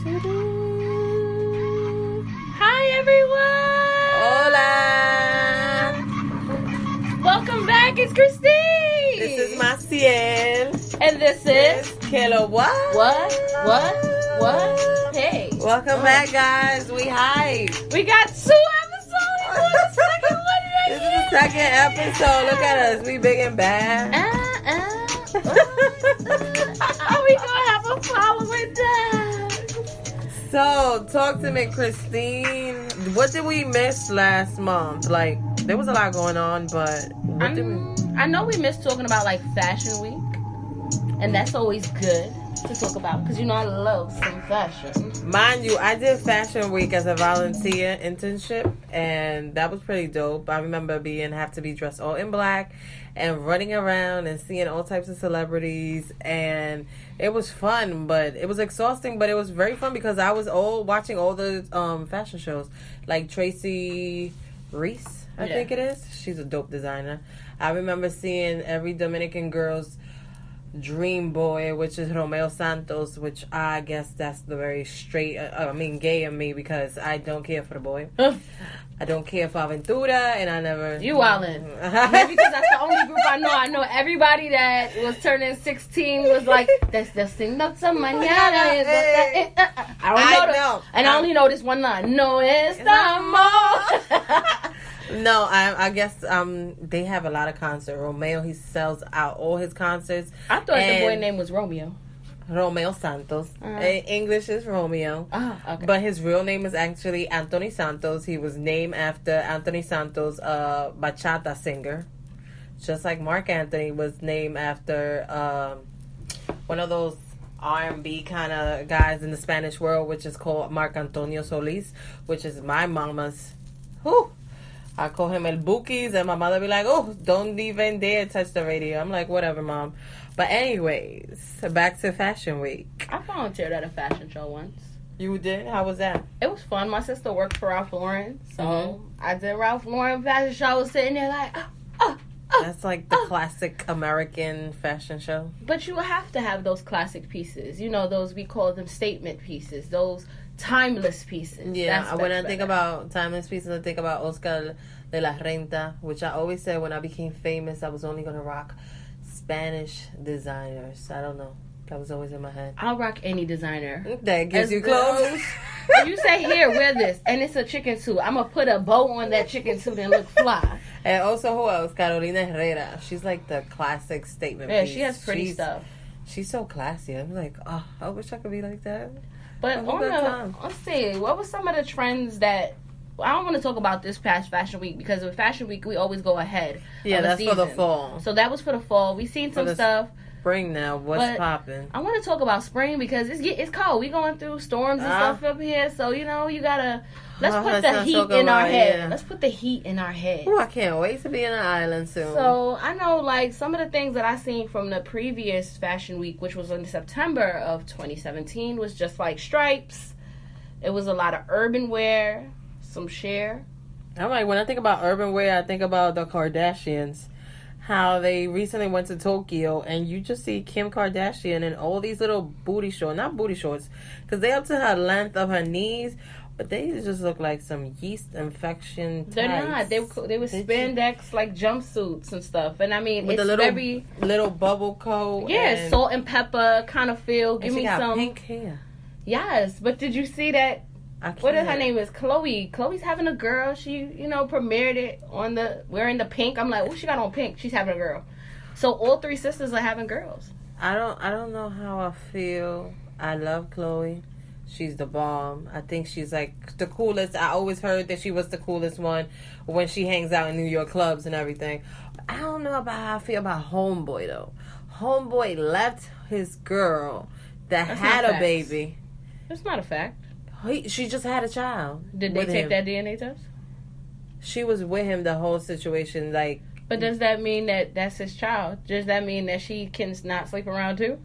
Hi everyone! Hola! Welcome back, it's Christine! This is Maciel. And this is... Kilo what? What? Hey. Welcome back, guys. We hype. We got 2 episodes for the second one right This here. is the second episode. Look at us. We big and bad. Are we gonna have a following dance? So, talk to me, Christine. What did we miss last month? Like, there was a lot going on, but what did we... I know we missed talking about like Fashion Week, and that's always good to talk about because you know I love some fashion. Mind you, I did Fashion Week as a volunteer internship, and that was pretty dope. I remember have to be dressed all in black and running around and seeing all types of celebrities, and it was fun, but it was exhausting, but it was very fun because I was watching all the fashion shows, like Tracy Reese, I think it is. She's a dope designer. I remember seeing every Dominican girl's dream boy, which is Romeo Santos, which I guess that's the very straight, gay in me because I don't care for the boy. I don't care for Aventura, and I never... You wildin'. Maybe because that's the only group I know. I know everybody that was turning 16 was like, desde noche mañana. I know. And I only know this one line. No estamos. No, I guess they have a lot of concerts. Romeo, he sells out all his concerts. I thought the boy name was Romeo. Romeo Santos. English is Romeo. Okay. But his real name is actually Anthony Santos. He was named after Anthony Santos, bachata singer. Just like Mark Anthony was named after one of those R&B kind of guys in the Spanish world, which is called Marc Antonio Solis, which is my mama's. I call him El Bookies, and my mother be like, oh, don't even dare touch the radio. I'm like, whatever, Mom. But anyways, back to Fashion Week. I volunteered at a fashion show once. You did? How was that? It was fun. My sister worked for Ralph Lauren, so I did Ralph Lauren fashion show. I was sitting there like, That's like the classic American fashion show. But you have to have those classic pieces. You know, those, we call them statement pieces. Those timeless pieces. Yeah, when I think about timeless pieces, I think about Oscar de la Renta, which I always said when I became famous, I was only going to rock Spanish designers. I don't know. That was always in my head. I'll rock any designer. That gives you clothes. If you say, here, wear this, and it's a chicken suit, I'm going to put a bow on that chicken suit and look fly. And also, who else? Carolina Herrera. She's like the classic statement piece. Yeah, she has pretty stuff. She's so classy. I'm like, oh, I wish I could be like that. But let's see, what were some of the trends that... I don't want to talk about this past Fashion Week because with Fashion Week, we always go ahead. Yeah, that's season. For the fall. So that was for the fall. We've seen some stuff. Spring now, what's popping? I want to talk about spring because it's cold. We going through storms and stuff up here, so you know you gotta let's put the heat in our head. Yeah. Let's put the heat in our head. Oh, I can't wait to be in an island soon. So I know like some of the things that I seen from the previous Fashion Week, which was in September of 2017, was just like stripes. It was a lot of urban wear, some sheer. I'm like, when I think about urban wear, I think about the Kardashians. How they recently went to Tokyo, and you just see Kim Kardashian in all these little booty shorts, not booty shorts, because they up to her length of her knees, but they just look like some yeast infection types. They're not. They were spandex like jumpsuits and stuff, and I mean with it's the very little bubble coat. Yeah, salt and pepper kind of feel. Give me some pink hair. Yes, but did you see that? What is her name? Is Chloe? Chloe's having a girl. She, premiered it on wearing the pink. I'm like, oh, she got on pink. She's having a girl. So all 3 sisters are having girls. I don't know how I feel. I love Chloe. She's the bomb. I think she's like the coolest. I always heard that she was the coolest one when she hangs out in New York clubs and everything. I don't know about how I feel about Homeboy though. Homeboy left his girl that had a baby. That's not a fact. She just had a child. Did they take that DNA test? She was with him the whole situation, like. But does that mean that that's his child? Does that mean that she can not sleep around too?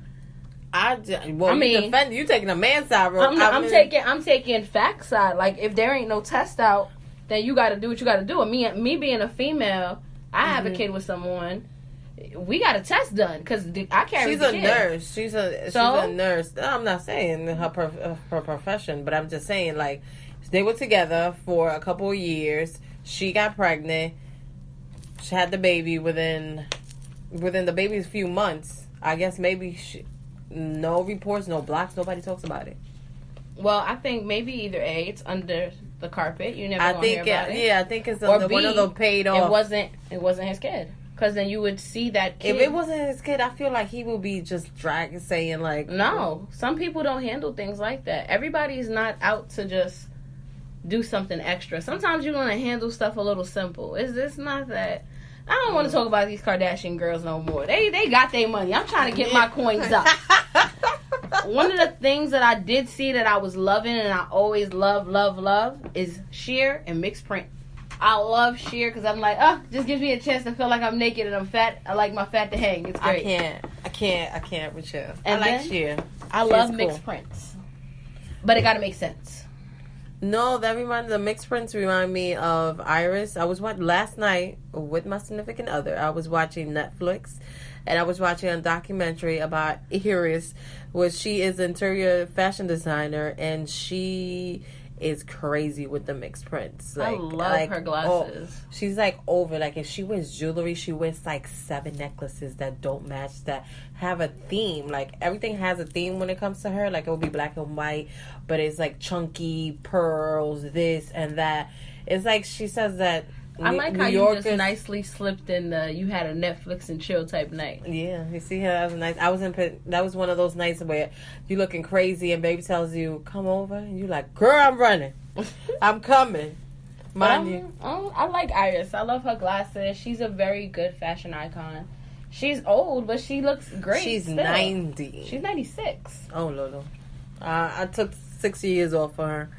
You taking a man's side, bro. I'm taking fact side. Like if there ain't no test out, then you got to do what you got to do. And me being a female, I have a kid with someone. we got a test done because I carry. She's a nurse. She's a nurse. I'm not saying her profession, but I'm just saying like they were together for a couple of years. She got pregnant. She had the baby within the baby's few months. I guess maybe no reports, no blocks. Nobody talks about it. Well, I think maybe either A, it's under the carpet. You never gonna hear about it. Yeah, I think it's under one of those paid off. It wasn't his kid. Because then you would see that kid. If it wasn't his kid, I feel like he would be just dragging, saying like... No. Some people don't handle things like that. Everybody's not out to just do something extra. Sometimes you're going to handle stuff a little simple. It's not that... I don't want to talk about these Kardashian girls no more. They got their money. I'm trying to get my coins up. One of the things that I did see that I was loving and I always love is sheer and mixed print. I love sheer because I'm like, just gives me a chance to feel like I'm naked and I'm fat. I like my fat to hang. It's great. I can't with sheer. And I like sheer. I love mixed prints. But it got to make sense. No, the mixed prints remind me of Iris. I was watching last night with my significant other. I was watching Netflix and I was watching a documentary about Iris, which she is an interior fashion designer and she is crazy with the mixed prints. I love her glasses. She's like over, like if she wears jewelry, she wears like 7 necklaces that don't match, that have a theme. Like everything has a theme when it comes to her. Like it will be black and white, but it's like chunky pearls, this and that. It's like she says that I like how you just nicely slipped in you had a Netflix and chill type night. Yeah, you see how that was nice. That was one of those nights where you looking crazy and baby tells you, come over. And you're like, girl, I'm running. I'm coming. I like Iris. I love her glasses. She's a very good fashion icon. She's old, but she looks great. She's still. 90. She's 96. Oh, Lolo. I took 6 years off for her.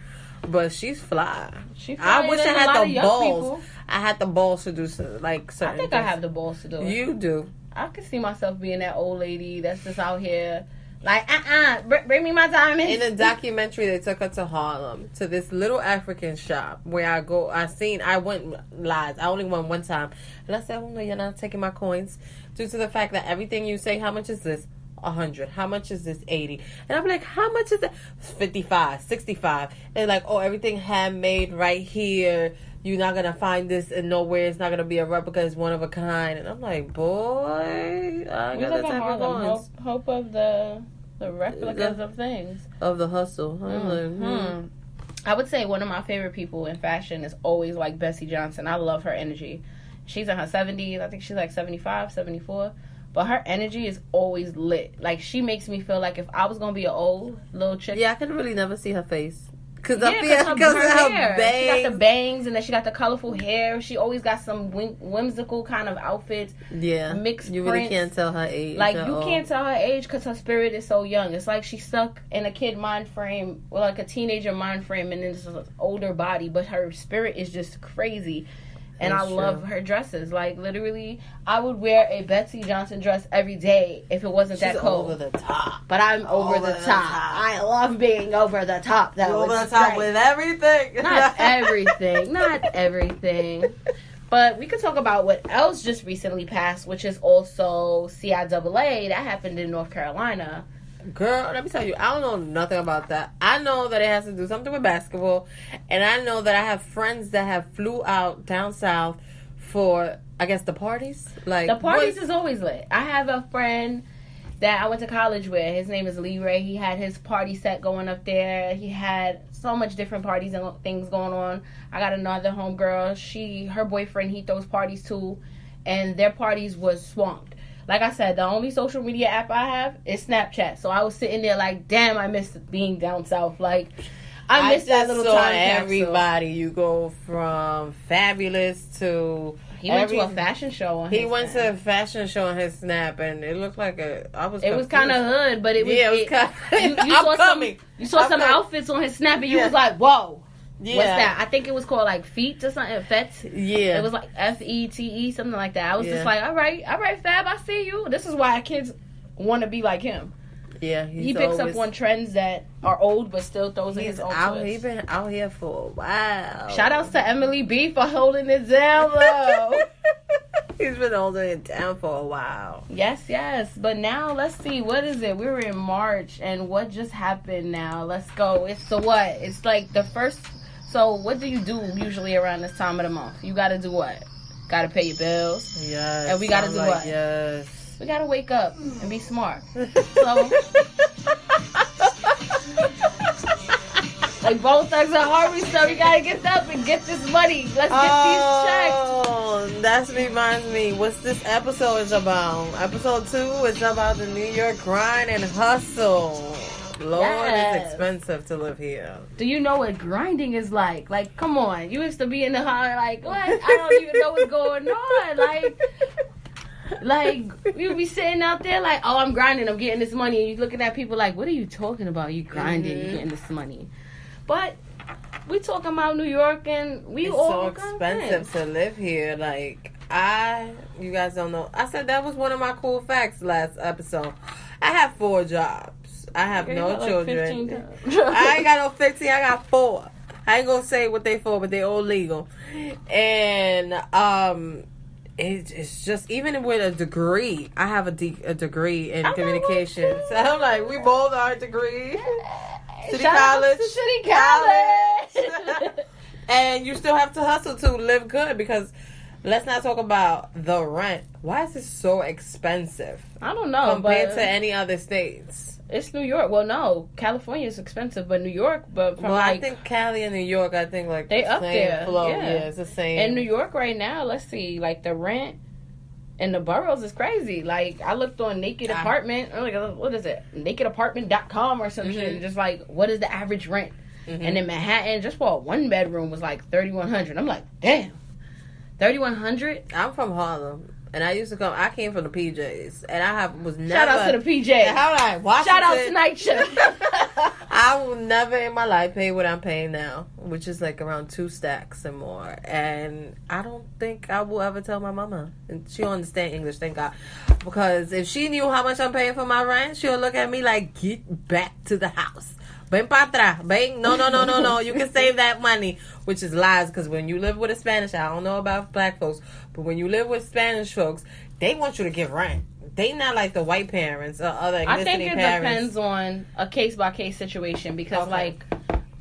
But she's fly. I wish I had the balls. I had the balls to do like certain I think things. I have the balls to do it. You do. I could see myself being that old lady that's just out here like, bring me my diamonds. In a documentary, they took her to Harlem, to this little African shop where I went live. I only went one time. And I said, oh no, you're not taking my coins. Due to the fact that everything you say, how much is this? 100. How much is this? 80. And I'm like, how much is it? 55, 65. And like, oh, everything handmade right here. You're not gonna find this in nowhere. It's not gonna be a replica. It's one of a kind. And I'm like, boy, I got that type of coins. Hope of the replicas of things. Of the hustle. I would say one of my favorite people in fashion is always like Bessie Johnson. I love her energy. She's in her 70s. I think she's like 75, 74. But her energy is always lit. Like, she makes me feel like if I was going to be an old little chick. Yeah, I can really never see her face. Because her hair. Bangs. She got the bangs and then she got the colorful hair. She always got some whimsical kind of outfits. Yeah. Mixed You prints. Really can't tell her age. Like, you can't tell her age because her spirit is so young. It's like she's stuck in a kid mind frame, or like a teenager mind frame, and then this older body. But her spirit is just crazy. And I love her dresses. Like, literally, I would wear a Betsy Johnson dress every day if it wasn't that cold. Over the top. But I'm over the top. I love being over the top. You're over the top with everything. Not everything. Not everything. But we could talk about what else just recently passed, which is also CIAA. That happened in North Carolina. Girl, let me tell you, I don't know nothing about that. I know that it has to do something with basketball, and I know that I have friends that have flew out down south for, I guess, the parties. Like, the parties is always lit. I have a friend that I went to college with. His name is Lee Ray. He had his party set going up there. He had so much different parties and things going on. I got another homegirl. Her boyfriend, he throws parties too, and their parties was swamped. Like I said, the only social media app I have is Snapchat. So I was sitting there like, damn, I missed being down south. Like, I missed that little time capsule. Everybody, you go from Fabulous to... He went to a fashion show on his Snap. He went to a fashion show on his Snap, and it looked like It was kind of hood, but it was... Yeah, it was kind of... You saw some outfits on his Snap, and you was like, whoa. Yeah. What's that? I think it was called like Feet or something. Fets. Yeah. It was like FETE, something like that. I was just like, all right, Fab, I see you. This is why kids want to be like him. Yeah, he picks up on trends that are old but still throws in his own twist. He's been out here for a while. Shout outs to Emily B for holding it down low. He's been holding it down for a while. Yes. But now, let's see. What is it? We were in March, and what just happened now? Let's go. It's the what? It's like the first... So, what do you do usually around this time of the month? You got to do what? Got to pay your bills. Yes. And we got to do what? Yes. We got to wake up and be smart. So... Like Bone Thugs and Harvey, so we gotta get up and get this money. Let's get these checks. Oh, that reminds me. What's this episode is about? Episode 2 is about the New York grind and hustle. Lord, It's expensive to live here. Do you know what grinding is like? Like, come on. You used to be in the house like, what? I don't even know what's going on. Like, you be sitting out there like, oh, I'm grinding, I'm getting this money. And you looking at people like, what are you talking about? You grinding, you getting this money. But we talking about New York, and it's so expensive to live here. Like, you guys don't know. I said that was one of my cool facts last episode. I have 4 jobs. I have no children. I ain't got no 15. I got 4. I ain't gonna say what they for, but they all legal. And it's just, even with a degree, I have a degree in communications. So I'm like, we both are degrees. City College. And you still have to hustle to live good, because let's not talk about the rent. Why is it so expensive? I don't know. Compared to any other states. It's New York. Well, no. California is expensive, but New York, I think Cali and New York, I think like they up there. Flow. Yeah, it's the same. In New York right now, let's see, like the rent in the boroughs is crazy. Like, I looked on Naked Apartment. I'm like, what is it? NakedApartment.com or some shit. Just like, what is the average rent? And in Manhattan, just for a 1-bedroom was like $3,100. I'm like, damn, $3,100. I'm from Harlem, and I came from the PJs, and was never. Shout out to the PJs. How did I? Washington. Shout out to Night Shift. I will never in my life pay what I'm paying now, which is like around 2 stacks and more. And I don't think I will ever tell my mama. And she don't understand English, thank God. Because if she knew how much I'm paying for my rent, she'll look at me like, get back to the house. Ven pa atrás. Ven. No. You can save that money. Which is lies, because when you live with a Spanish, I don't know about black folks, but when you live with Spanish folks, they want you to give rent. They not like the white parents or other ethnicity parents. I think it depends on a case-by-case situation, because, like,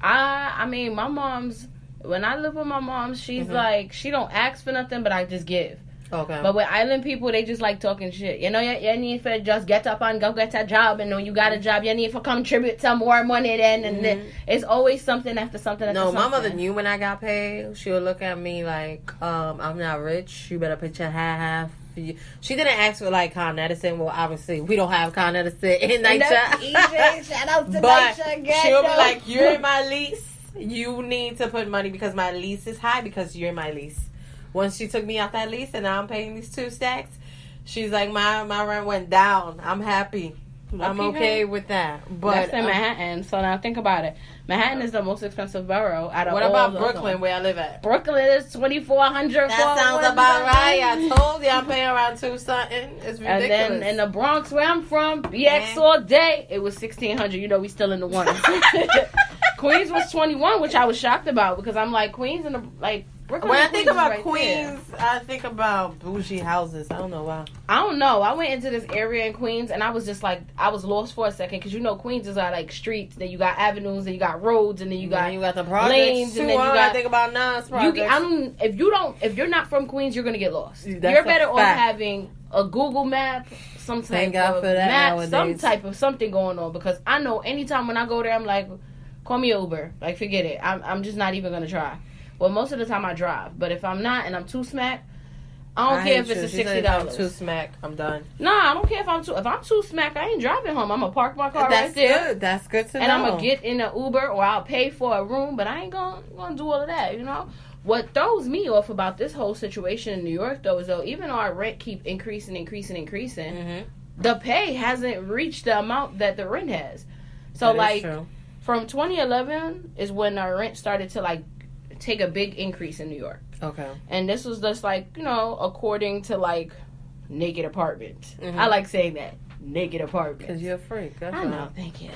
I mean, my mom's, when I live with my mom, she's like, she don't ask for nothing, but I just give. Okay. But with island people, they just like talking shit. You know, you need to just get up and go get a job, and when you got a job, you need to contribute some more money then, and then it's always something after something after something. No, my mother knew when I got paid. She would look at me like, I'm not rich. You better put your half. She didn't ask for like Con Edison. Well, obviously we don't have Con Edison in NYCHA. Shout out to but NYCHA. She'll be like, you're in my lease. You need to put money, because my lease is high, because you're in my lease. Once she took me out that lease and now I'm paying these 2 stacks, she's like, my rent went down. I'm happy. I'm okay with that. But that's in Manhattan. So now think about it. Manhattan is the most expensive borough out of all. What about Brooklyn, where I live at? Brooklyn is $2,400. That sounds about right. I told you I'm paying around 2 something. It's ridiculous. And then in the Bronx, where I'm from, BX all day, it was $1,600. You know, we still in the ones. Queens was 21, which I was shocked about, because I'm like, Queens and the like. Brooklyn, when I think about Queens, I think about bougie houses. I don't know why. I don't know. I went into this area in Queens, and I was just like, I was lost for a second, because you know Queens is like streets, then you got avenues, then you got roads, and then you got the projects lanes, too. and then you got. I think about Nas projects. If you're not from Queens, you're gonna get lost. You're better off having a Google map, some type of map, some type of something going on, because I know anytime when I go there, I'm like, call me Uber. Like, forget it. I'm just not even gonna try. Well, most of the time I drive, but if I'm not and I'm too smack, I don't care if it's a $60. If I'm too smack, I'm done. Nah, I don't care if I'm too smack. I ain't driving home. I'm gonna park my car right there. That's good to know. And I'm gonna get in an Uber, or I'll pay for a room, but I ain't gonna do all of that. You know what throws me off about this whole situation in New York, though, is even though our rent keep increasing, the pay hasn't reached the amount that the rent has. So like from 2011 is when our rent started to like take a big increase in New York. Okay. And this was just like, you know, according to like Naked Apartment. I like saying that. Naked Apartment. Because you're a freak. I know, thank you.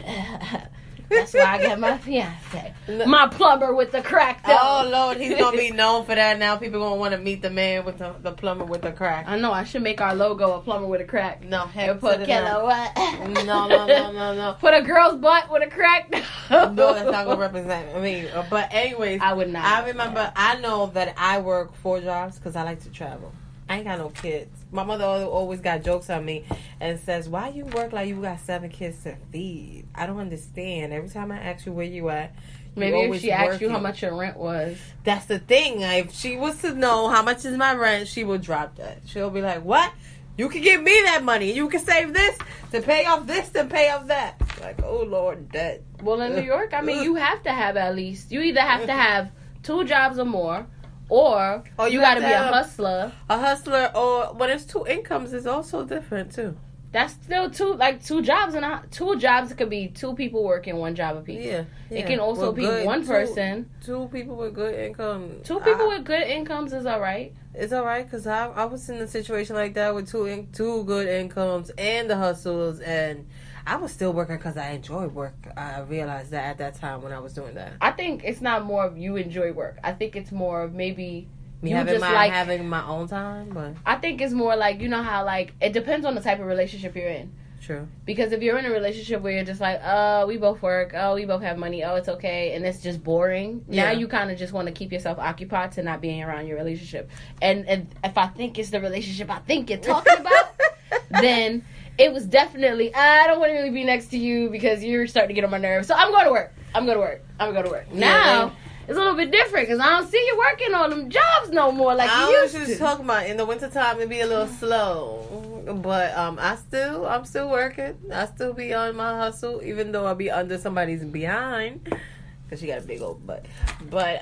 That's That's why I got my fiance. My plumber with the crack, though. Oh, Lord, he's going to be known for that now. People going to want to meet the man with the plumber with the crack. I know. I should make our logo a plumber with a crack. No, heck, put kilowatt. No. Put a girl's butt with a crack. No, that's not going to represent me. But anyways, I would not. I remember, I know that I work 4 jobs because I like to travel. I ain't got no kids. My mother always got jokes on me and says, why you work like you got 7 kids to feed? I don't understand. Every time I ask you where you at, maybe if she asked you how much your rent was. That's the thing. If she was to know how much is my rent, she would drop that. She'll be like, what? You can give me that money. You can save this to pay off this and pay off that. Like, oh, Lord, debt. Well, in New York, I mean, you have to have at least, you either have to have 2 jobs or more, or you got to be a hustler. A hustler, or when it's 2 incomes, is also different, too. That's still 2 jobs, and 2 jobs could be 2 people working 1 job a piece. Yeah. It can also be good. 1 person. 2 people with good income. 2 people with good incomes is all right. It's all right, because I was in a situation like that with 2 good incomes and the hustles, and I was still working because I enjoy work. I realized that at that time when I was doing that. I think it's not more of you enjoy work. I think it's more of maybe me you having just having my own time. But I think it's more like, you know how like it depends on the type of relationship you're in. True. Because if you're in a relationship where you're just like, oh, we both work, oh, we both have money, oh, it's okay, and it's just boring. Yeah. Now you kind of just want to keep yourself occupied to not being around your relationship. And if I think it's the relationship I think you're talking about, then it was definitely, I don't want to really be next to you because you're starting to get on my nerves. So I'm going to work. Now, it's a little bit different because I don't see you working on them jobs no more like you used to. I was just talking about in the wintertime it'd be a little slow. But I'm still working. I still be on my hustle, even though I be under somebody's behind. Because she got a big old butt. But,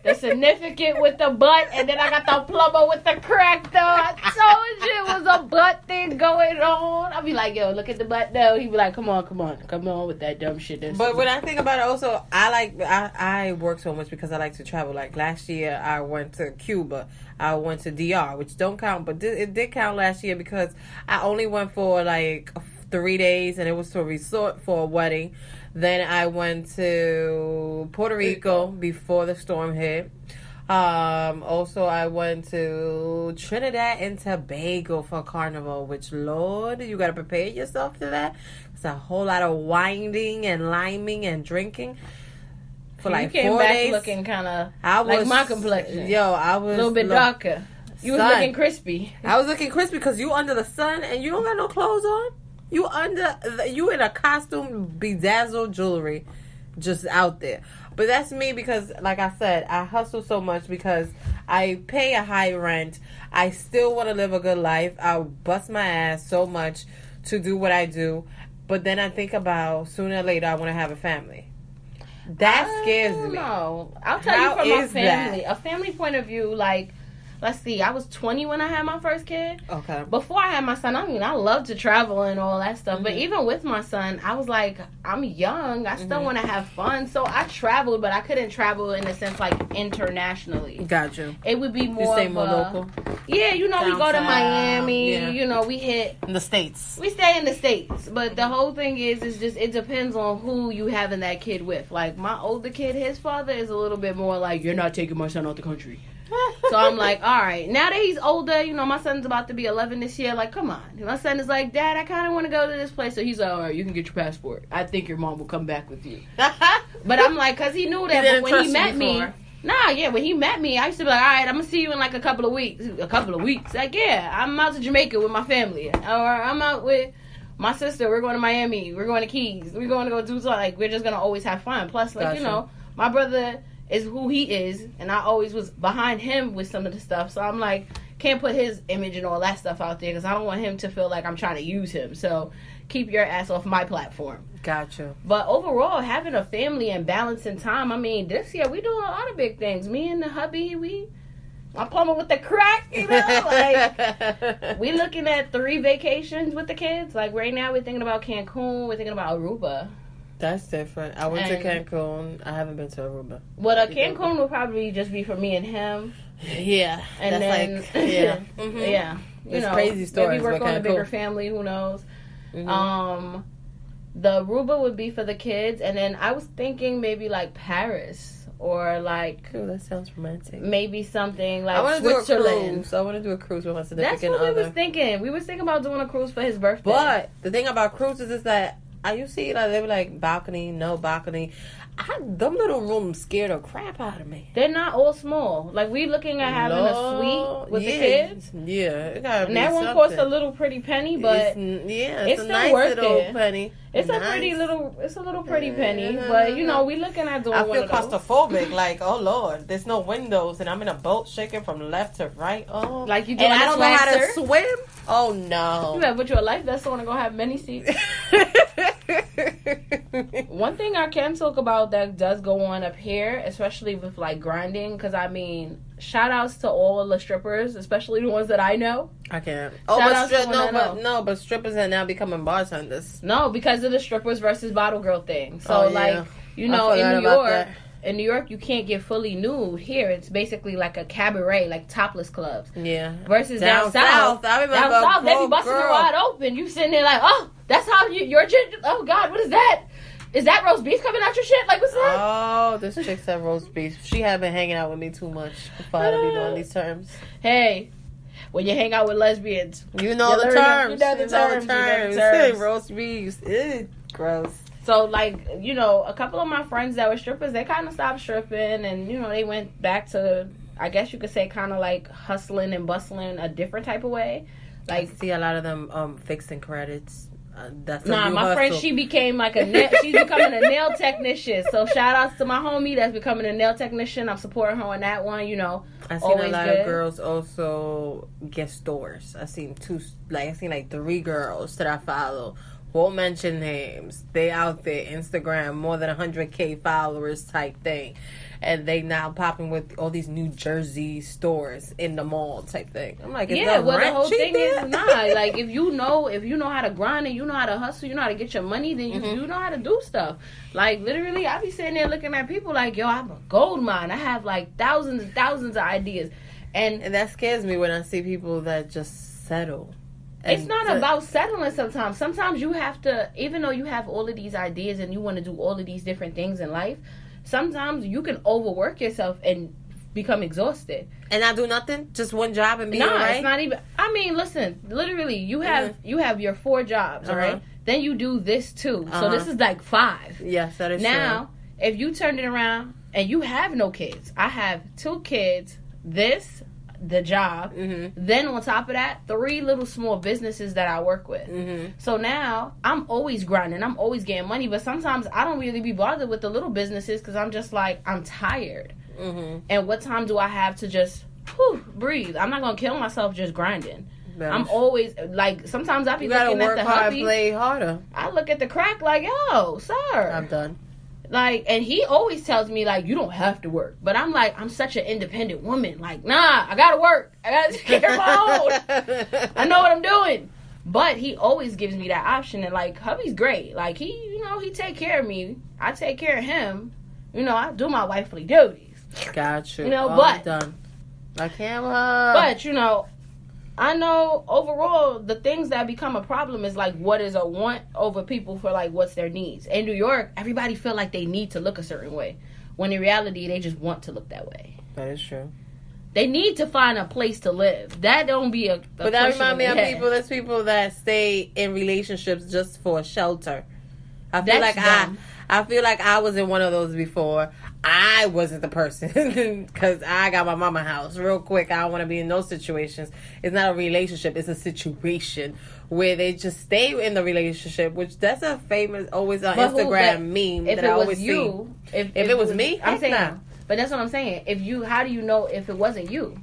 the significant with the butt, and then I got the plumber with the crack, though. I told you it was a butt thing going on. I'll be like, yo, look at the butt, though. He'd be like, come on with that dumb shit. But when I think about it, also, I work so much because I like to travel. Like, last year, I went to Cuba. I went to DR, which don't count, but it did count last year because I only went for, like, 3 days, and it was to a resort for a wedding. Then I went to Puerto Rico before the storm hit. Also, I went to Trinidad and Tobago for Carnival, which, Lord, you got to prepare yourself for that. It's a whole lot of winding and liming and drinking. For like 4 days. You came back looking kind of like my complexion. Yo, I was a little bit darker. You was looking crispy. I was looking crispy because you under the sun and you don't got no clothes on. You in a costume, bedazzled jewelry, just out there. But that's me because, like I said, I hustle so much because I pay a high rent. I still want to live a good life. I bust my ass so much to do what I do. But then I think about sooner or later I want to have a family. That scares me. No, I'll tell you from my family. A family point of view, like, let's see, I was 20 when I had my first kid. Okay. Before I had my son, I mean, I love to travel and all that stuff. Mm-hmm. But even with my son, I was like, I'm young. I still want to have fun. So I traveled, but I couldn't travel in a sense like internationally. Got you. It would be more you stay more local? Yeah, you know, we go to Miami. Yeah. You know, we hit in the States. We stay in the States. But the whole thing is just, it depends on who you having that kid with. Like, my older kid, his father is a little bit more like, you're not taking my son out the country. So I'm like, all right. Now that he's older, you know, my son's about to be 11 this year. Like, come on. My son is like, Dad, I kind of want to go to this place. So he's like, all right, you can get your passport. I think your mom will come back with you. But I'm like, because he knew that. But when he met me, when he met me, I used to be like, all right, I'm going to see you in like a couple of weeks. Like, yeah, I'm out to Jamaica with my family. Or I'm out with my sister. We're going to Miami. We're going to Keys. We're going to go do something. Like, we're just going to always have fun. Plus, like, you know, my brother is who he is, and I always was behind him with some of the stuff. So I'm like, can't put his image and all that stuff out there because I don't want him to feel like I'm trying to use him. So keep your ass off my platform. Gotcha. But overall, having a family and balancing time, I mean, this year we doing a lot of big things. Me and the hubby, my plumber with the crack, you know, like we looking at 3 vacations with the kids. Like right now we're thinking about Cancun, we're thinking about Aruba. That's different. I went to Cancun. I haven't been to Aruba. Well, Cancun will probably just be for me and him. Yeah. And that's then, yeah. Yeah. You know, crazy stories. Maybe work on a bigger family. Who knows? The Aruba would be for the kids, and then I was thinking maybe like Paris. Or like, ooh, that sounds romantic. Maybe something like I want to Switzerland. Do a cruise. I want to do a cruise with my significant other. That's what other. we was thinking. We was thinking about doing a cruise for his birthday. But the thing about cruises is that you see like they be like balcony, no balcony. Them little rooms scared the crap out of me. They're not all small. Like we looking at having a suite with the kids. Yeah, it gotta and that one costs a little pretty penny, but it's still a nice worth little it. penny. It's nice. It's a little pretty penny, but you know we looking at doing. I feel one of those. claustrophobic. Like, oh Lord, there's no windows, and I'm in a boat shaking from left to right. Oh, like you doing and I don't know how to swim. Oh no! You better put your life vest on and gonna have many seats. One thing I can talk about that does go on up here, especially with like grinding, because I mean, shout outs to all the strippers, especially the ones that I know. I can't. Oh, but strippers are now becoming bartenders. No, because of the strippers versus bottle girl thing. So like, you know, in New York, you can't get fully nude. Here, it's basically like a cabaret, like topless clubs. Yeah. Versus down south. I remember down south, they be busting it wide open. You sitting there like, oh, that's how your ginger. Oh God, what is that? Is that roast beef coming out your shit? Like, what's that? Oh, this chick said roast beef. She had been hanging out with me too much for her to be knowing these terms. Hey, when you hang out with lesbians, you know the terms. You know the terms. Roast beef. Ew, gross. So, like, you know, a couple of my friends that were strippers, they kind of stopped stripping, and, you know, they went back to, I guess you could say, kind of like hustling and bustling a different type of way. Like, I see a lot of them fixing credits. That's my friend, she's becoming a nail technician. So shout outs to my homie that's becoming a nail technician. I'm supporting her on that one. You know, I've seen a lot of girls also get stores. I've seen 3 girls that I follow. Won't mention names. They out there, Instagram, more than 100K followers type thing. And they now popping with all these New Jersey stores in the mall type thing. I'm like, the whole thing is like if you know how to grind and you know how to hustle, you know how to get your money, then you know how to do stuff. Like literally, I be sitting there looking at people like, yo, I'm a gold mine. I have like thousands and thousands of ideas, and that scares me when I see people that just settle. It's not about settling sometimes. Sometimes you have to, even though you have all of these ideas and you want to do all of these different things in life, sometimes you can overwork yourself and become exhausted. And not do nothing? Just one job and be all right? It's not even... I mean, listen, literally, you have your 4 jobs, all right? Then you do this too. So this is like 5. Yes, that is true. Now, if you turn it around and you have no kids. I have 2 kids, the job, then on top of that, 3 little small businesses that I work with. So now I'm always grinding, I'm always getting money, but sometimes I don't really be bothered with the little businesses because I'm just like, I'm tired. And what time do I have to just breathe? I'm not gonna kill myself just grinding. I'm always like, sometimes I be looking at the hubby, play harder. I look at the crack like, yo, sir, I'm done. Like, and he always tells me, like, you don't have to work. But I'm like, I'm such an independent woman. Like, nah, I gotta work. I gotta take care of my own. I know what I'm doing. But he always gives me that option. And, like, hubby's great. Like, he take care of me. I take care of him. You know, I do my wifely duties. Got you. You know, but done. I can't. But, you know, I know overall the things that become a problem is like what is a want over people for like what's their needs. In New York, everybody feel like they need to look a certain way, when in reality they just want to look that way. That is true. They need to find a place to live. That don't be a but that remind me of people. There's people that stay in relationships just for shelter. I feel like I was in one of those before. I wasn't the person because I got my mama house real quick. I don't want to be in those situations. It's not a relationship. It's a situation where they just stay in the relationship, which that's a famous, always on Instagram meme that I always see. If it was me, I'm saying, but that's what I'm saying. How do you know if it wasn't you?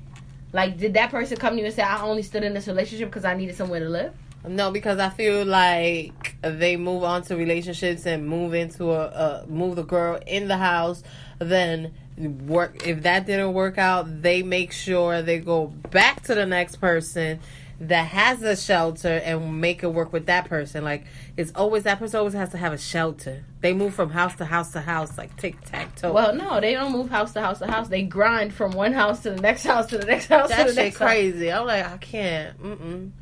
Like, did that person come to you and say, I only stood in this relationship because I needed somewhere to live? No, because I feel like they move on to relationships and move into move the girl in the house, then work. If that didn't work out, they make sure they go back to the next person that has a shelter and make it work with that person. Like, it's always, that person always has to have a shelter. They move from house to house to house, like tic-tac-toe. Well, no, they don't move house to house to house. They grind from one house to the next house to the next house to the next house. That shit crazy. I'm like, I can't.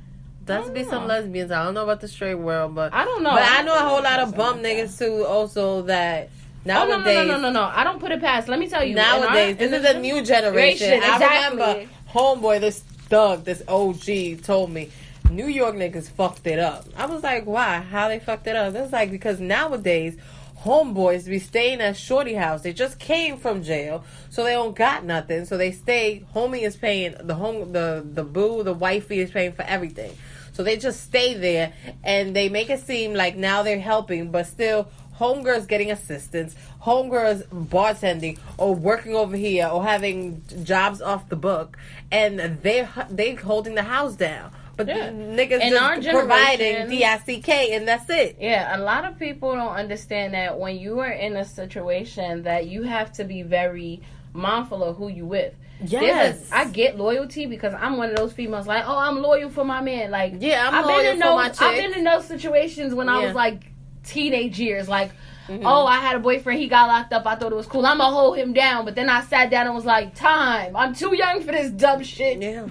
Does be some lesbians. I don't know about the straight world, but I don't know. But I know a whole lot of bum niggas too. Also, that nowadays, no. I don't put it past. Let me tell you. Nowadays, this is a new generation. Exactly. I remember homeboy, this thug, this OG told me New York niggas fucked it up. I was like, why? How they fucked it up? It's like because nowadays homeboys be staying at shorty house. They just came from jail, so they don't got nothing. So they stay. Homie is paying the boo, the wifey is paying for everything. So they just stay there, and they make it seem like now they're helping, but still, homegirls getting assistance, homegirls bartending, or working over here, or having jobs off the book, and they holding the house down. But niggas just providing DICK, and that's it. Yeah, a lot of people don't understand that when you are in a situation that you have to be very mindful of who you with. Yes, I get loyalty because I'm one of those females. Like, oh, I'm loyal for my man. Like, yeah, I'm loyal for my chick. I've been in those situations when I was like teenage years. Like, oh, I had a boyfriend. He got locked up. I thought it was cool. I'm gonna hold him down. But then I sat down and was like, time. I'm too young for this dumb shit. Yeah.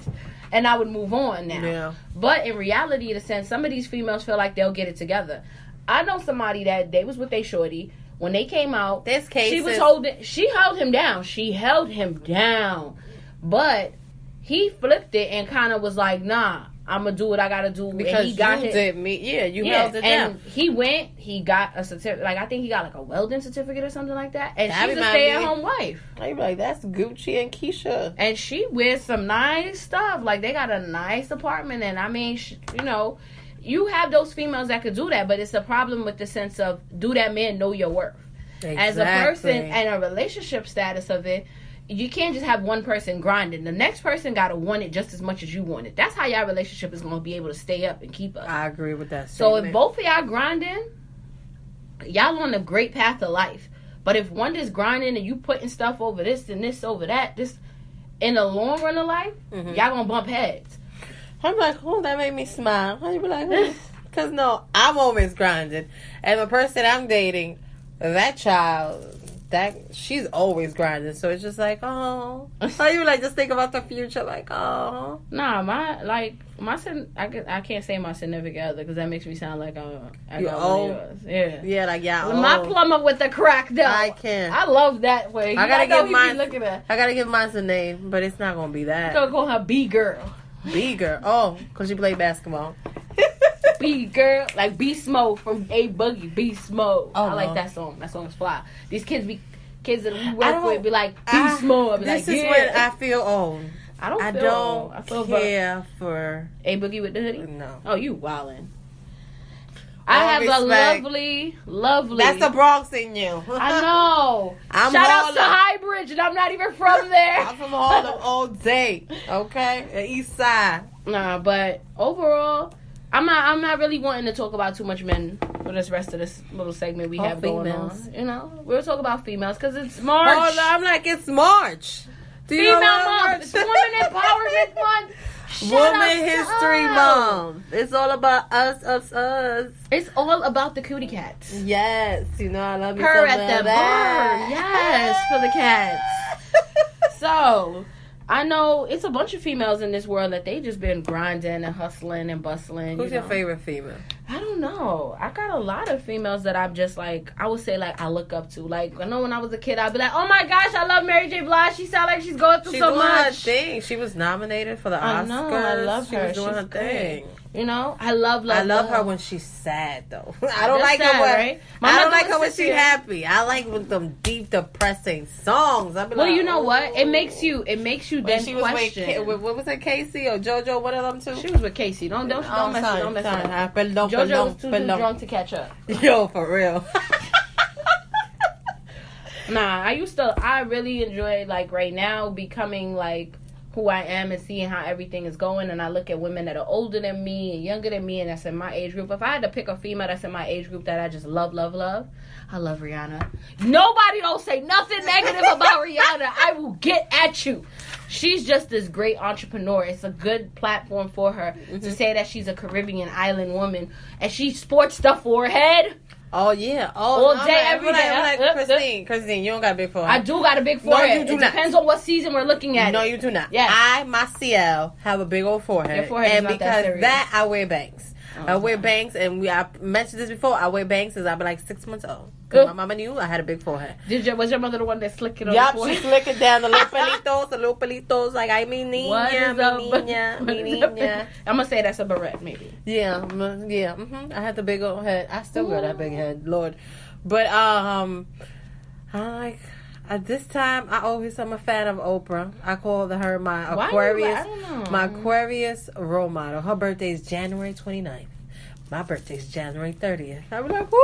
And I would move on now. Yeah. But in reality, in a sense, some of these females feel like they'll get it together. I know somebody that they was with their shorty. When they came out, she held him down. She held him down. But he flipped it and kind of was like, nah, I'm going to do what I got to do. Because he got you did me. Yeah, you held it down. And he got a certificate. Like, I think he got like a welding certificate or something like that. And she's a stay-at-home wife. I'd be like, that's Gucci and Keisha. And she wears some nice stuff. Like, they got a nice apartment. And I mean, you have those females that could do that. But it's a problem with the sense of, do that man know your worth? Exactly. As a person and a relationship status of it, you can't just have one person grinding. The next person got to want it just as much as you want it. That's how y'all relationship is going to be able to stay up and keep up. I agree with that statement. So if both of y'all grinding, y'all on a great path of life. But if one is grinding and you putting stuff over this and this over that, this in the long run of life, y'all going to bump heads. I'm like, oh, that made me smile. How you be like, because no, I'm always grinding. And the person I'm dating, that child... she's always grinding, so it's just like, oh, how you like just think about the future, like, oh. Nah, I can't say my significant other because that makes me sound like you old. Yeah, like my plumber with the crack though. I can't. I love that way. I gotta give mine. I gotta give mine a name, but it's not gonna be that. I'm gonna call her B girl. B girl. Oh, because she played basketball. B girl, like B Smo from A Boogie. B Smo. I like that song. That song's fly. These kids that we work with be like B Smo. This is when I feel old. I don't care for A Boogie with the hoodie. No. Oh, you wildin'. I have a lovely. That's the Bronx in you. I know. Shout out to Highbridge, and I'm not even from there. I'm from Harlem all day. Okay, the East Side. Nah, but overall, I'm not really wanting to talk about too much men for this rest of this little segment we have going on. You know, we'll talk about females because it's March. Oh, I'm like, it's March. Female Month. It's Women Empowerment Month. Woman History Month. It's all about us. It's all about the cootie cats. Yes, you know I love you. Purr at the bar. Yes, for the cats. So, I know it's a bunch of females in this world that they just been grinding and hustling and bustling. Who's your favorite female? I don't know. I got a lot of females that I'm just like, I would say like I look up to. Like, I know when I was a kid, I'd be like, oh my gosh, I love Mary J. Blige. She sounds like she's going through so much. Her thing. She was nominated for the Oscars. I know. I love her. She was doing her thing. You know, I love her when she's sad though. I don't like her when right? I don't like her when she's happy. I like with them deep, depressing songs. I be well, like, you know what? It makes you then question. What was it, Casey or JoJo? One of them two. She was with Casey. Don't mess with her. JoJo was too drunk to catch up. Yo, for real. Nah, I really enjoy like right now becoming like who I am and seeing how everything is going, and I look at women that are older than me and younger than me and that's in my age group. If I had to pick a female that's in my age group that I just love, I love Rihanna. Nobody don't say nothing negative about Rihanna. I will get at you. She's just this great entrepreneur. It's a good platform for her to say that she's a Caribbean island woman and she sports stuff for her head. Oh yeah, all day, every day. I'm Christine, you don't got a big forehead. I do got a big forehead. No, you do it not. Depends on what season we're looking at. No, you do not. Yes. I myself have a big old forehead. Your forehead and is not because that that I wear bangs. Oh, I wear bangs, and I mentioned this before. I wear bangs since I've been like 6 months old. Because my mama knew I had a big forehead. Was your mother the one that slicked it on your forehead? She slicked it down the little pelitos. Like, ay, mi niña. I'm going to say that's a barrette, maybe. Yeah. Mm-hmm. I had the big old head. I still got that big head, Lord. But, at this time, I always am a fan of Oprah. I call her my Aquarius role model. Her birthday is January 29th. My birthday is January 30th. I'm like, woo,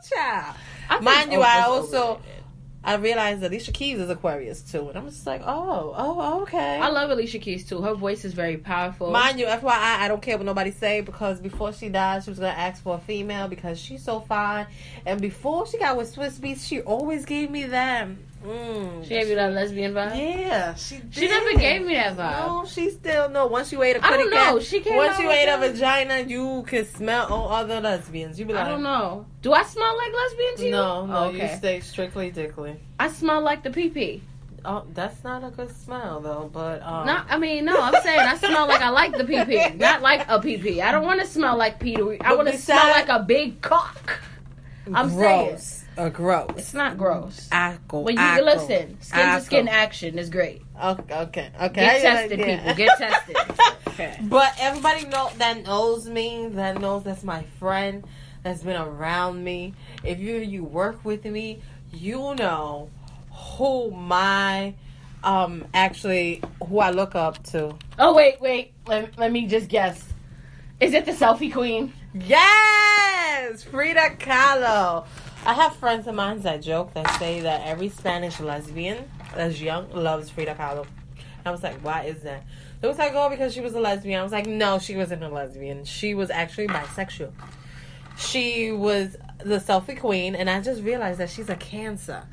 child. Mind you, I realized Alicia Keys is Aquarius too, and I'm just like, oh, okay. I love Alicia Keys too. Her voice is very powerful. Mind you, FYI, I don't care what nobody say, because before she died, she was gonna ask for a female because she's so fine. And before she got with Swiss Beats, she always gave me them. She gave you that lesbian vibe? Yeah, she did. She never gave me that vibe. No, she still no. Once you ate a I don't know. once you ate a vagina, you can smell all other lesbians. You be like, I don't know. Do I smell like lesbian to you? No, okay. You stay strictly dickly. I smell like the pee-pee. Oh, that's not a good smell though. But I'm saying I smell like I like the pee-pee, not like a pee-pee. I don't want to smell like pee. I want to smell like a big cock. I'm saying. Gross. It's not gross. When you listen, skin to skin action is great. Okay. Get tested, people. Get tested. Okay. But everybody knows me, that knows that's my friend, that's been around me. If you work with me, you know who my who I look up to. Oh wait. Let me just guess. Is it the selfie queen? Yes, Frida Kahlo. I have friends of mine that joke that say that every Spanish lesbian that's young loves Frida Kahlo. I was like, why is that? They was like, oh, because she was a lesbian. I was like, no, she wasn't a lesbian. She was actually bisexual. She was the selfie queen, and I just realized that she's a Cancer.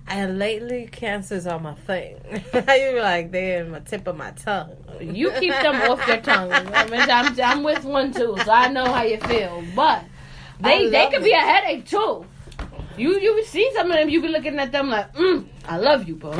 And lately, Cancers are my thing. You be like, they're in the tip of my tongue. You keep them off their tongue. I mean, I'm with one too, so I know how you feel. But they could be a headache too. You see some of them, you be looking at them like, I love you, but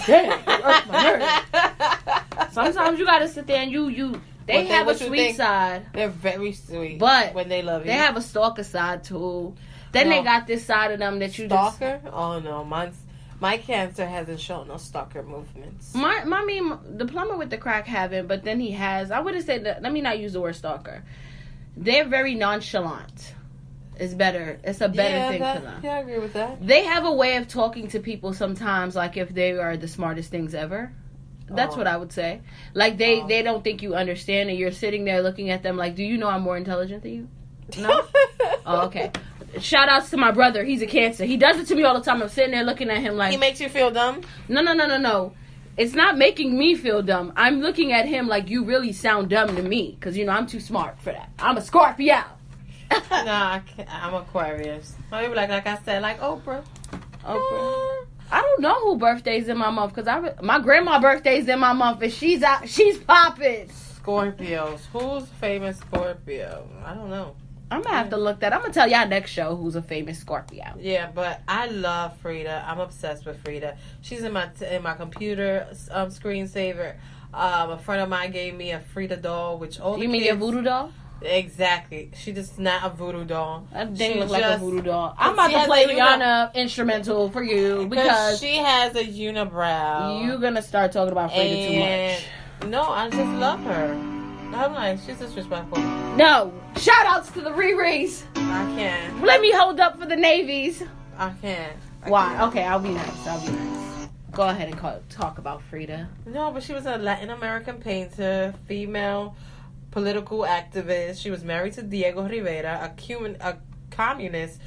damn, it hurts my nerves. Sometimes you gotta sit there and they have a sweet side. They're very sweet, but when they love you, they have a stalker side too. Then they got this side of them that you stalker. Oh no, my Cancer hasn't shown no stalker movements. The plumber with the crack haven't, but then he has. I would have said that. Let me not use the word stalker. They're very nonchalant. It's better. It's a better thing for them. Yeah, I agree with that. They have a way of talking to people sometimes, like if they are the smartest things ever. That's what I would say. Like they don't think you understand, and you're sitting there looking at them like, do you know I'm more intelligent than you? No? Oh, okay. Shout outs to my brother. He's a Cancer. He does it to me all the time. I'm sitting there looking at him like... He makes you feel dumb? No. It's not making me feel dumb. I'm looking at him like, you really sound dumb to me. Because, I'm too smart for that. I'm a Scorpio. I'm Aquarius. I be like I said, like Oprah. I don't know who birthday's in my month. Because my grandma birthday's in my month. And she's popping. Scorpios. Who's famous Scorpio? I don't know. I'm going to have to look that. I'm going to tell y'all next show who's a famous Scorpio. Yeah, but I love Frida. I'm obsessed with Frida. She's in my computer screensaver. A friend of mine gave me a Frida doll, which all the You mean kids, your voodoo doll? Exactly. She just not a voodoo doll. That didn't look like a voodoo doll. I'm about to play Rihanna instrumental for you because she has a unibrow. You're going to start talking about Frida too much. No, I just love her. I'm like, she's disrespectful. No. Shout outs to the Riri's. I can't. Let me hold up for the Navies. I can't. Why? Okay, I'll be nice. Go ahead and talk about Frida. No, but she was a Latin American painter, female political activist. She was married to Diego Rivera, a communist,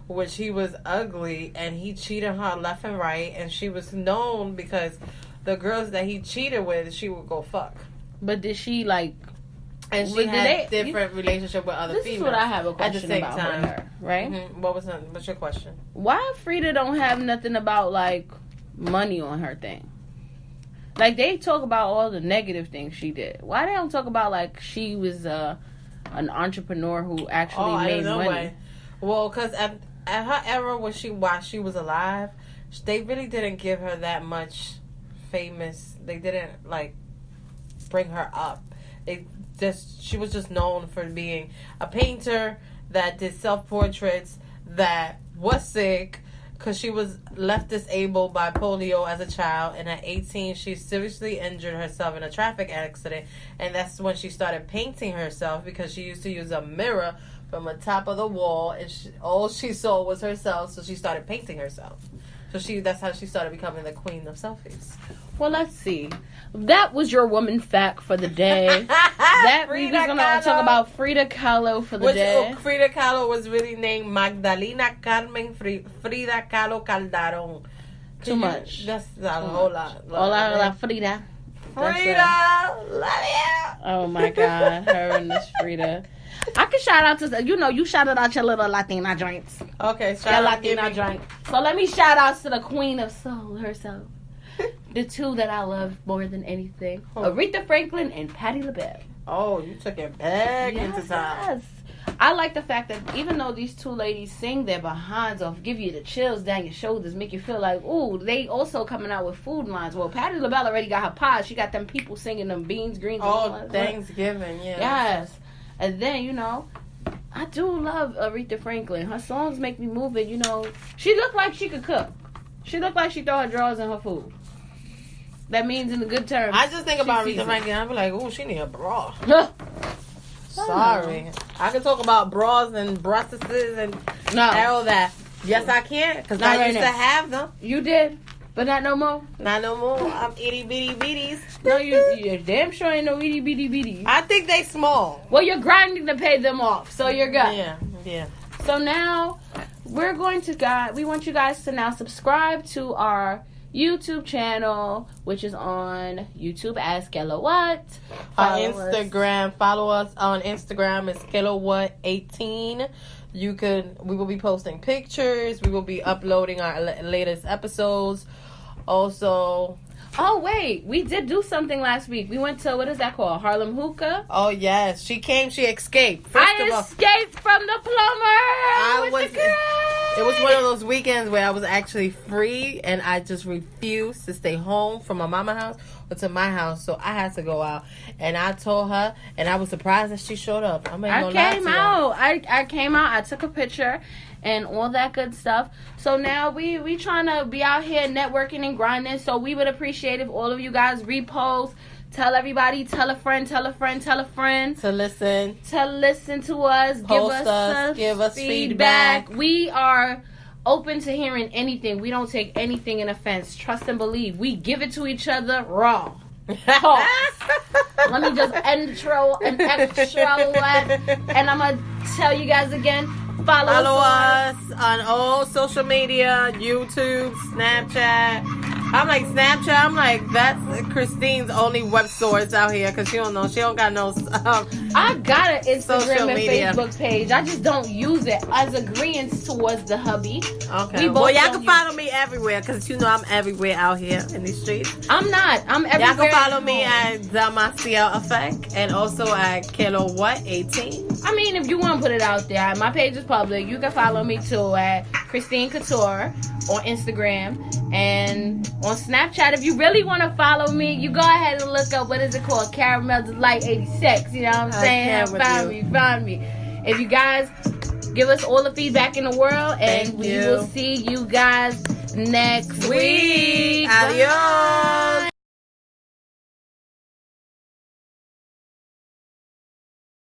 which he was ugly, and he cheated her left and right, and she was known because the girls that he cheated with, she would go fuck. But did she, and she had different relationship with other females. This is what I have a question at the same about time. with her, right? Mm-hmm. What's your question? Why Frida don't have nothing about, money on her thing? They talk about all the negative things she did. Why they don't talk about, she was an entrepreneur who actually made money? Well, because at her era while she was alive, they really didn't give her that much famous. They didn't like bring her up. She was just known for being a painter that did self-portraits, that was sick because she was left disabled by polio as a child, and at 18 she seriously injured herself in a traffic accident, and that's when she started painting herself because she used to use a mirror from the top of the wall, and all she saw was herself, so she started painting herself. So that's how she started becoming the queen of selfies. Well, let's see. That was your woman fact for the day. That we was gonna talk about Frida Kahlo for the day. Frida Kahlo was really named Magdalena Carmen Frida Kahlo Calderón. Too much. That's a whole lot. Hola, Frida. Frida, love you. Oh my God, her and this Frida. I can shout out to, you shouted out your little Latina joints. Okay, shout out Latina joint. So let me shout out to the queen of soul herself. The two that I love more than anything. Aretha Franklin and Patti LaBelle. Oh, you took it back into time. I like the fact that even though these two ladies sing their behinds off, give you the chills down your shoulders, make you feel like, ooh, they also coming out with food lines. Well, Patti LaBelle already got her pies. She got them people singing them beans, greens. Oh, Thanksgiving, yeah. Yes. And then, I do love Aretha Franklin. Her songs make me move it, She looked like she could cook. She looked like she throw her drawers in her food. That means in the good terms. I just think about Aretha Franklin. I be like, ooh, she need a bra. Sorry. I can talk about bras and breastises and all that. Yes, I can. Because I used to have them. You did? But not no more? Not no more. I'm itty bitty bitties. No, you're damn sure ain't no itty bitty bitties. I think they small. Well, you're grinding to pay them off, so you're good. Yeah. So now, we want you guys to now subscribe to our YouTube channel, which is on YouTube as Kilowatt. Follow us on Instagram as Kilowatt18. We will be posting pictures. We will be uploading our latest episodes. Also, oh wait, we did do something last week. We went to, what is that called? Harlem Hookah. Oh yes, she escaped. I escaped from the plumber. It was one of those weekends where I was actually free and I just refused to stay home from my mama's house or to my house, so I had to go out. And I told her, and I was surprised that she showed up. I came out. I took a picture and all that good stuff. So now we trying to be out here networking and grinding. So we would appreciate if all of you guys repost. Tell everybody, tell a friend to listen to us. Give us feedback. We are open to hearing anything. We don't take anything in offense. Trust and believe. We give it to each other raw. Let me just intro and and I'm gonna tell you guys again. Follow us on all social media, YouTube, Snapchat. I'm like, that's Christine's only web source out here because she don't got no. I got an Instagram and Facebook page. I just don't use it as agreeance towards the hubby. Okay. Well, y'all can follow me everywhere because I'm everywhere out here in these streets. I'm not. I'm everywhere. Y'all can follow me at Damacia Effect and also at Kilowatt18. I mean, if you want to put it out there, my page is public. You can follow me too at Christine Couture on Instagram and on Snapchat. If you really want to follow me, you go ahead and look up, what is it called? Caramel Delight 86. You know what I'm saying? Find me. If you guys give us all the feedback in the world, and we will see you guys next week. Adios.